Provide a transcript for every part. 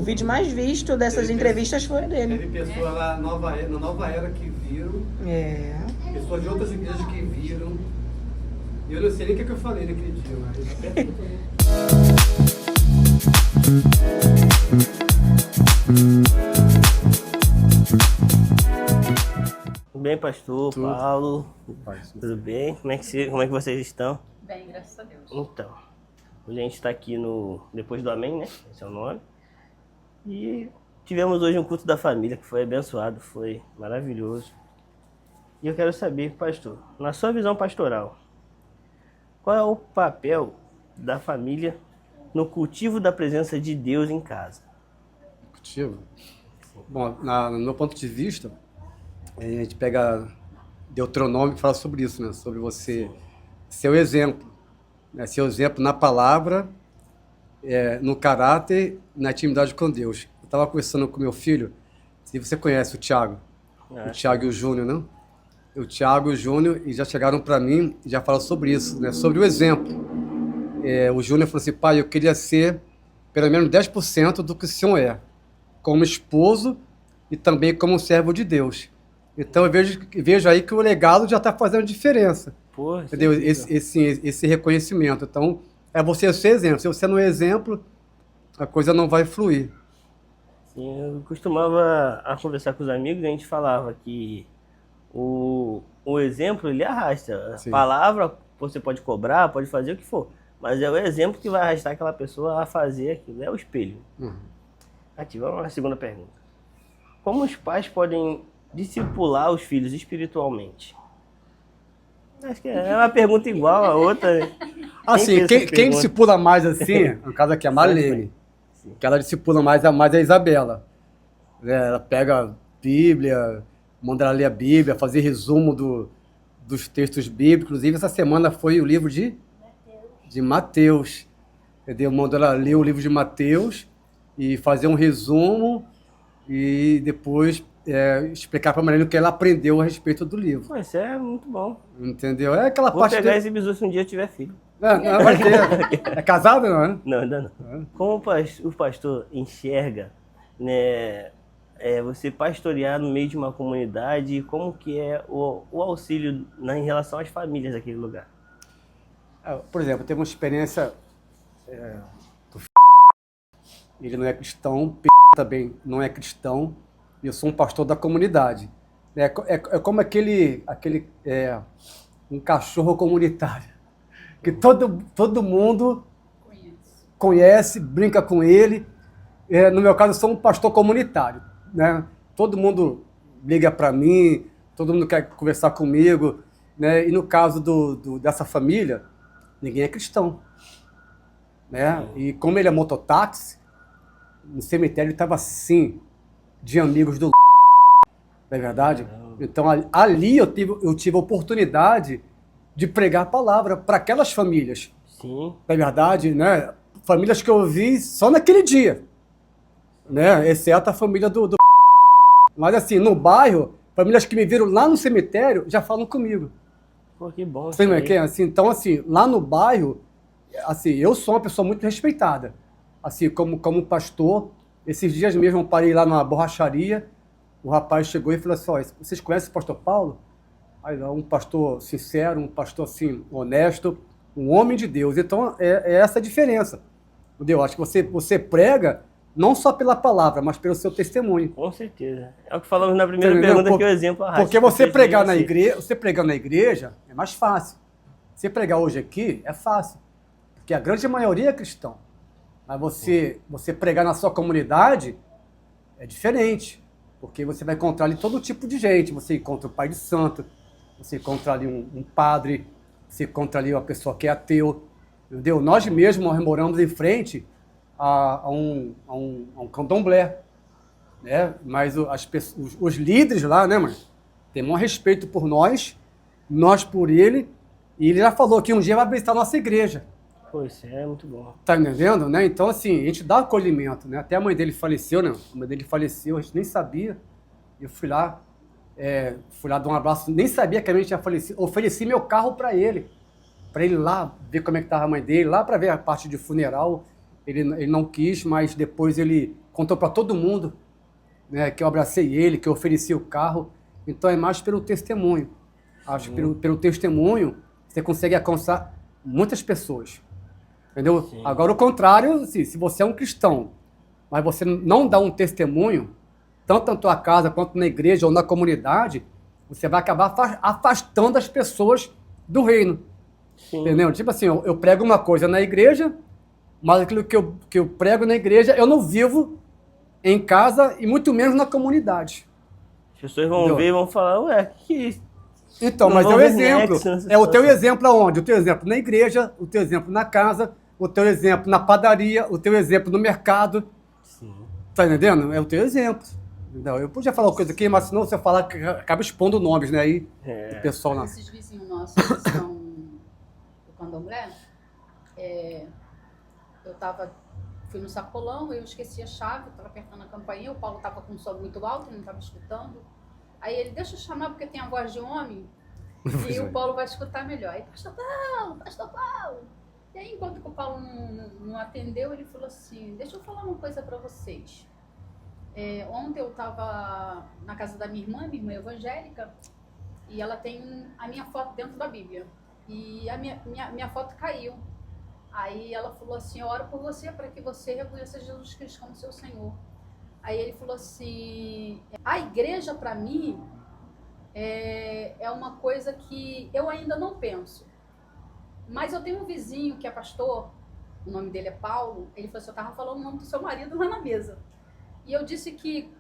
O vídeo mais visto dessas entrevistas foi dele. Teve pessoas lá na nova era que viram, pessoas de outras igrejas que viram. E eu não sei nem o que eu falei naquele dia, mas... Tudo bem, pastor? Tudo. Paulo? Tudo bem? Como é que vocês estão? Bem, graças a Deus. Então, hoje a gente está aqui no Depois do Amém, né? Esse é o nome. E tivemos hoje um culto da família que foi abençoado, foi maravilhoso. E eu quero saber, pastor, na sua visão pastoral, qual é o papel da família no cultivo da presença de Deus em casa? Cultivo? Bom, no meu ponto de vista, a gente pega Deuteronômio que fala sobre isso, né? Sobre você ser o exemplo. Né? Ser o exemplo na palavra, no caráter, na intimidade com Deus. Eu estava conversando com meu filho, se você conhece o Thiago, o Thiago e o Júnior, né? O Thiago e o Júnior e já chegaram para mim e já falaram sobre isso, né? Sobre o exemplo. O Júnior falou assim, pai, eu queria ser pelo menos 10% do que o senhor é, como esposo e também como servo de Deus. Então eu vejo aí que o legado já está fazendo diferença. Pô, entendeu? Esse reconhecimento. Então, é você ser exemplo. Se você não é exemplo, a coisa não vai fluir. Sim, eu costumava conversar com os amigos e a gente falava que o exemplo, ele arrasta. Sim. A palavra, você pode cobrar, pode fazer o que for, mas é o exemplo que vai arrastar aquela pessoa a fazer aquilo, é o espelho. Aqui, vamos à segunda pergunta. Como os pais podem discipular os filhos espiritualmente? Acho que é uma pergunta igual a outra, né? Assim, quem discipula mais assim, no caso aqui, é a Marlene. Que ela discipula mais a Isabela. Ela pega a Bíblia, manda ela ler a Bíblia, fazer resumo dos textos bíblicos. Inclusive, essa semana foi o livro de Mateus. Entendeu? Manda ela ler o livro de Mateus e fazer um resumo e depois explicar para a Marlene o que ela aprendeu a respeito do livro. Pô, isso é muito bom. Entendeu? É aquela Vou parte... pegar esse bisu se um dia eu tiver filho. Não, vai ter. É casado, não, né? Não, ainda não. Como o pastor enxerga, né, você pastorear no meio de uma comunidade e como que é o auxílio em relação às famílias daquele lugar? Por exemplo, teve uma experiência ele não é cristão, também não é cristão, e eu sou um pastor da comunidade. É como um cachorro comunitário, que todo mundo conhece, brinca com ele. No meu caso, eu sou um pastor comunitário, né? Todo mundo liga para mim, todo mundo quer conversar comigo, né? E no caso dessa família, ninguém é cristão, né? E como ele é mototáxi, no cemitério estava assim, de amigos do não é verdade? Então ali eu tive a oportunidade de pregar a palavra para aquelas famílias. Sim. Na verdade, né? Famílias que eu vi só naquele dia, né? Exceto a família do... Mas assim, no bairro, famílias que me viram lá no cemitério já falam comigo. Pô, que bom. Você não quer? Assim, então, assim, lá no bairro, assim, eu sou uma pessoa muito respeitada. Assim, como pastor, esses dias mesmo eu parei lá numa borracharia, o rapaz chegou e falou assim, ó, vocês conhecem o pastor Paulo? Aí, um pastor sincero, um pastor assim, honesto, um homem de Deus. Então, é essa a diferença. Entendeu? Acho que você prega não só pela palavra, mas pelo seu testemunho. Com certeza. É o que falamos na primeira pergunta, que o exemplo arrasta. Porque você pregar na igreja é mais fácil. Você pregar hoje aqui é fácil. Porque a grande maioria é cristão. Mas você pregar na sua comunidade é diferente. Porque você vai encontrar ali todo tipo de gente. Você encontra o pai de santo, você encontra ali um padre, você encontra ali uma pessoa que é ateu. Entendeu? Nós mesmos moramos em frente a um candomblé. Né? Mas os líderes lá, né, mano, tem um respeito por nós por ele. E ele já falou que um dia vai visitar a nossa igreja. Pô, isso é muito bom. Tá entendendo, né? Então, assim, a gente dá acolhimento, né? Até a mãe dele faleceu, né? A mãe dele faleceu, a gente nem sabia. Eu fui lá dar um abraço, nem sabia que a mãe tinha falecido. Ofereci meu carro para ele lá ver como é que tava a mãe dele, lá para ver a parte de funeral. Ele não quis, mas depois ele contou para todo mundo, né, que eu abracei ele, que eu ofereci o carro. Então é mais pelo testemunho. Acho que pelo testemunho você consegue alcançar muitas pessoas. Entendeu? Sim. Agora, o contrário, assim, se você é um cristão, mas você não dá um testemunho, tanto na tua casa quanto na igreja ou na comunidade, você vai acabar afastando as pessoas do reino. Sim. Entendeu? Tipo assim, eu prego uma coisa na igreja, mas aquilo que eu prego na igreja, eu não vivo em casa e muito menos na comunidade. As pessoas vão Entendeu? ver e vão falar, ué, que Então, não mas é vão o ver exemplo. nexo nessa É o teu situação. exemplo aonde? O teu exemplo na igreja, o teu exemplo na casa, o teu exemplo na padaria, o teu exemplo no mercado. Sim. Tá entendendo? É o teu exemplo. Não, eu podia falar uma coisa aqui, mas senão você falar, acaba expondo nomes, né? Aí o pessoal lá. Esses vizinhos nossos que são do candomblé, fui no sacolão, eu esqueci a chave, estava apertando a campainha, o Paulo estava com um som muito alto, ele não estava escutando. Aí ele, deixa eu chamar porque tem a voz de homem e o Paulo vai escutar melhor. Aí, pastor Paulo. E aí, enquanto que o Paulo não atendeu, ele falou assim, deixa eu falar uma coisa para vocês. Ontem eu estava na casa da minha irmã evangélica, e ela tem a minha foto dentro da Bíblia. E a minha foto caiu. Aí ela falou assim, eu oro por você para que você reconheça Jesus Cristo como seu Senhor. Aí ele falou assim, a igreja para mim é uma coisa que eu ainda não penso. Mas eu tenho um vizinho que é pastor, o nome dele é Paulo, ele falou assim, eu estava falando o nome do seu marido lá na mesa. E eu disse que,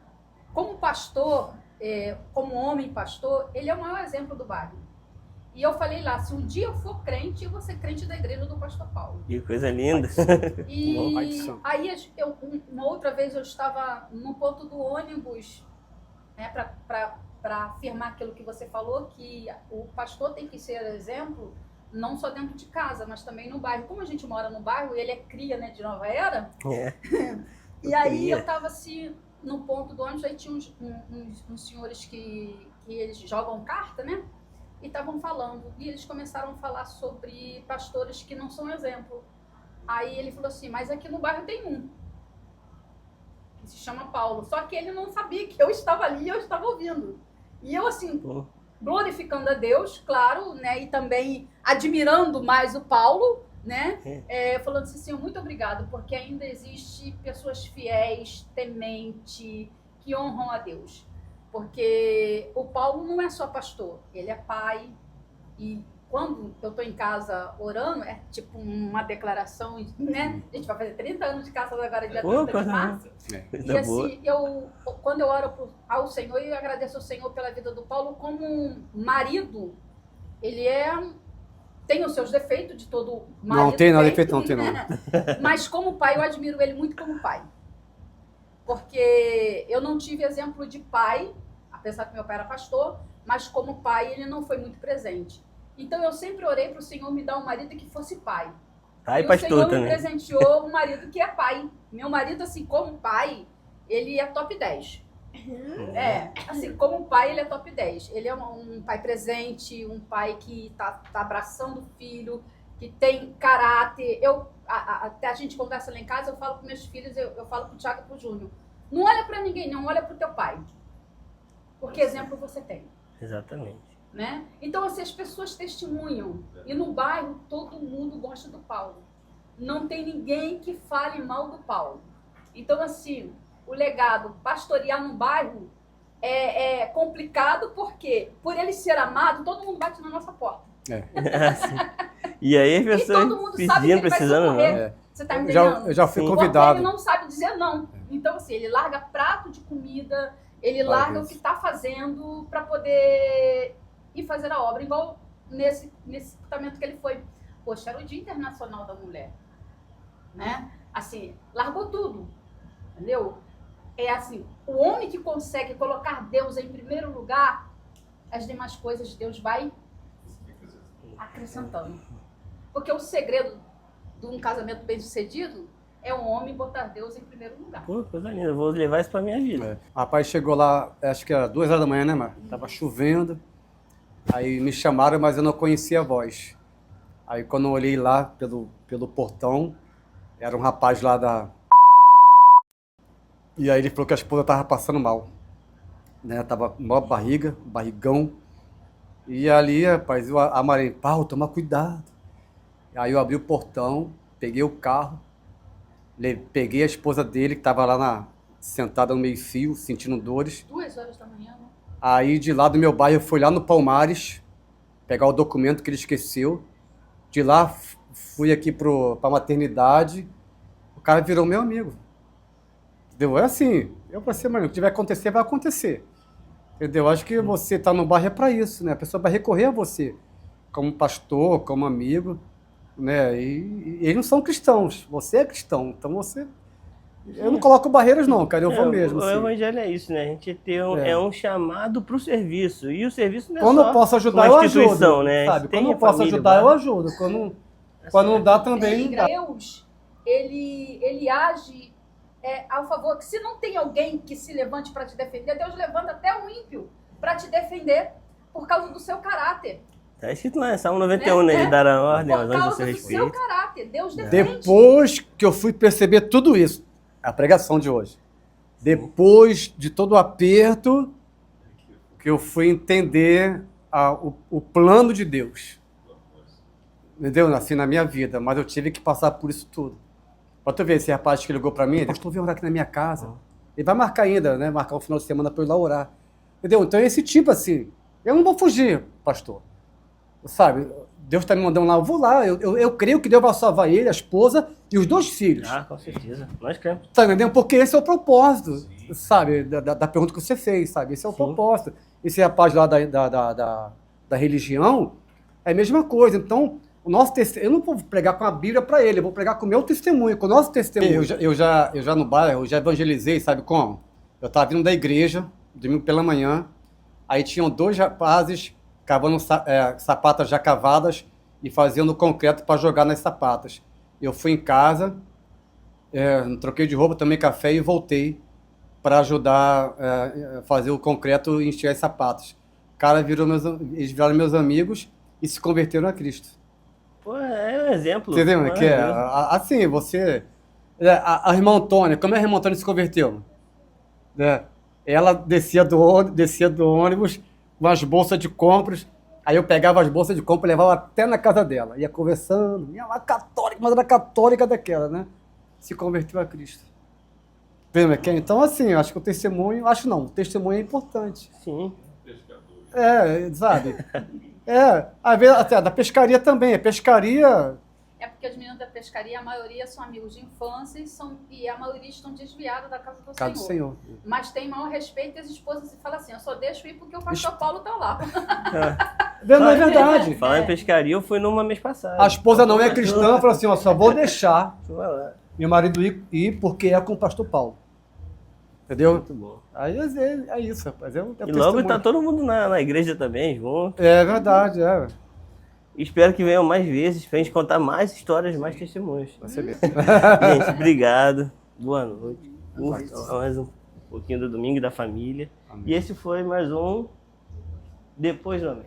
como pastor, como homem pastor, ele é o maior exemplo do bairro. E eu falei lá, se um dia eu for crente, eu vou ser crente da igreja do pastor Paulo. Que coisa linda. E aí, uma outra vez eu estava no ponto do ônibus, né, para afirmar aquilo que você falou, que o pastor tem que ser exemplo, não só dentro de casa, mas também no bairro. Como a gente mora no bairro, ele é cria, né, de Nova Era. E aí eu estava assim, no ponto do ônibus, aí tinha uns senhores que eles jogam carta, né? E estavam falando. E eles começaram a falar sobre pastores que não são exemplo. Aí ele falou assim, mas aqui no bairro tem um, que se chama Paulo. Só que ele não sabia que eu estava ali e eu estava ouvindo. E eu assim, glorificando a Deus, claro, né? E também admirando mais o Paulo, né? Falando assim, Senhor, muito obrigado, porque ainda existe pessoas fiéis, tementes, que honram a Deus. Porque o Paulo não é só pastor, ele é pai. E quando eu estou em casa orando, é tipo uma declaração, né? A gente vai fazer 30 anos de casa agora, dia 30 de março. E assim, quando eu oro ao Senhor, eu agradeço ao Senhor pela vida do Paulo como um marido. Ele tem os seus defeitos, de todo marido. Não tem nada defeito, não tem não. Mas como pai, eu admiro ele muito como pai. Porque eu não tive exemplo de pai, apesar que meu pai era pastor, mas como pai ele não foi muito presente. Então eu sempre orei para o Senhor me dar um marido que fosse pai. Pai e pastor o Senhor também. me presenteou um marido que é pai. Meu marido, assim, como pai, ele é top 10. Assim, como pai, ele é top 10. Ele é um pai presente, um pai que tá abraçando o filho, que tem caráter. Até a gente conversa lá em casa, eu falo com meus filhos, eu falo pro Thiago e pro Júnior. Não olha para ninguém, não, olha pro teu pai. Porque exemplo você tem. Exatamente. Né? Então, assim, as pessoas testemunham. E no bairro, todo mundo gosta do Paulo. Não tem ninguém que fale mal do Paulo. Então, assim, o legado pastorear no bairro é complicado, porque por ele ser amado, todo mundo bate na nossa porta. E aí as E pessoas todo mundo sabe que pedindo, ele vai precisando, socorrer. não. Você tá entendendo? Eu já fui Sim. convidado. Porque ele não sabe dizer não. Então, assim, ele larga prato de comida, ele larga o que está fazendo para poder ir fazer a obra, igual nesse tratamento que ele foi. Poxa, era o Dia Internacional da Mulher. Né? Assim, largou tudo. Entendeu? É assim, o homem que consegue colocar Deus em primeiro lugar, as demais coisas Deus vai acrescentando. Porque o segredo de um casamento bem-sucedido é um homem botar Deus em primeiro lugar. Pô, coisa linda, eu vou levar isso pra minha vida. Rapaz, chegou lá, acho que era 2 horas da manhã, né, Mar? Tava chovendo. Aí me chamaram, mas eu não conhecia a voz. Aí quando eu olhei lá pelo portão, era um rapaz lá E aí ele falou que a esposa tava passando mal, né? Tava com maior barriga, barrigão. E ali, rapaz, eu amarei, Paulo, toma cuidado. Aí eu abri o portão, peguei o carro, peguei a esposa dele, que estava lá sentada no meio-fio, sentindo dores. 2 horas da manhã, né? Aí de lá do meu bairro eu fui lá no Palmares, pegar o documento que ele esqueceu. De lá fui aqui para a maternidade, o cara virou meu amigo. Entendeu? É assim, eu para ser, mano, o que tiver que acontecer, vai acontecer. Entendeu? Acho que você tá no bairro é para isso, né? A pessoa vai recorrer a você, como pastor, como amigo, né? E eles não são cristãos, você é cristão, então você... Eu não coloco barreiras não, cara, eu vou mesmo. O assim. evangelho é isso, né? A gente tem um chamado para o serviço, e o serviço não é Quando só eu posso ajudar, uma eu instituição, ajudo, né? sabe? Tem Quando eu a posso família, ajudar, eu vai. ajudo. Quando não dá, também não dá. Deus, ele age ao favor, que se não tem alguém que se levante para te defender, Deus levanta até o ímpio para te defender por causa do seu caráter. Tá escrito lá, Salmo 91, né? Ele dará ordem aos Por anjos a seu causa do seu respeito. caráter, Deus defende. Depois que eu fui perceber tudo isso, a pregação de hoje, depois de todo o aperto, que eu fui entender o plano de Deus. Entendeu? Assim, na minha vida, mas eu tive que passar por isso tudo. Pra tu ver, esse rapaz que ligou pra mim, pastor, vem orar aqui na minha casa. Ele vai marcar ainda, né? Marcar um final de semana pra eu ir lá orar. Entendeu? Então é esse tipo assim. Eu não vou fugir, pastor. Sabe? Deus tá me mandando lá, eu vou lá. Eu creio que Deus vai salvar ele, a esposa e os 2 filhos. Ah, com certeza. Nós cremos. Tá entendendo? Porque esse é o propósito, sabe? Da pergunta que você fez, sabe? Esse é o propósito. Esse rapaz lá da religião é a mesma coisa. Então, o nosso testemunho, eu não vou pregar com a Bíblia para ele, eu vou pregar com o meu testemunho, com o nosso testemunho. Eu já no bairro, eu já evangelizei, sabe como? Eu estava vindo da igreja, domingo pela manhã, aí tinham 2 rapazes cavando sapatas já cavadas e fazendo concreto para jogar nas sapatas. Eu fui em casa, troquei de roupa, tomei café e voltei para ajudar a fazer o concreto e encher as sapatas. Eles viraram meus amigos e se converteram a Cristo. Pô, é um exemplo. Você entendeu? Que assim, você... A irmã Antônia, como é que a irmã Antônia se converteu? Ela descia do ônibus com as bolsas de compras, aí eu pegava as bolsas de compras e levava até na casa dela. Ia conversando, minha lá católica, mas era católica daquela, né? Se converteu a Cristo. Então, assim, acho que o testemunho... o testemunho é importante. Sim. Sabe? Às vezes, até da pescaria também. A pescaria... É porque os meninos da pescaria, a maioria são amigos de infância e a maioria estão desviados da casa do Senhor. Mas tem maior respeito e as esposas falam assim, eu só deixo ir porque o pastor Paulo está lá. Não é verdade. Falando em pescaria, eu fui numa mês passada. A esposa não é cristã, falou assim, só vou deixar meu marido ir porque é com o pastor Paulo. Entendeu? Muito bom. Aí é isso, rapaz. E logo tá todo mundo na igreja também, junto. É verdade, Espero que venham mais vezes pra gente contar mais histórias, mais testemunhos. Você vê. Gente, obrigado. Boa noite. Mais um pouquinho do domingo da família. Amém. E esse foi mais um Depois do Amém.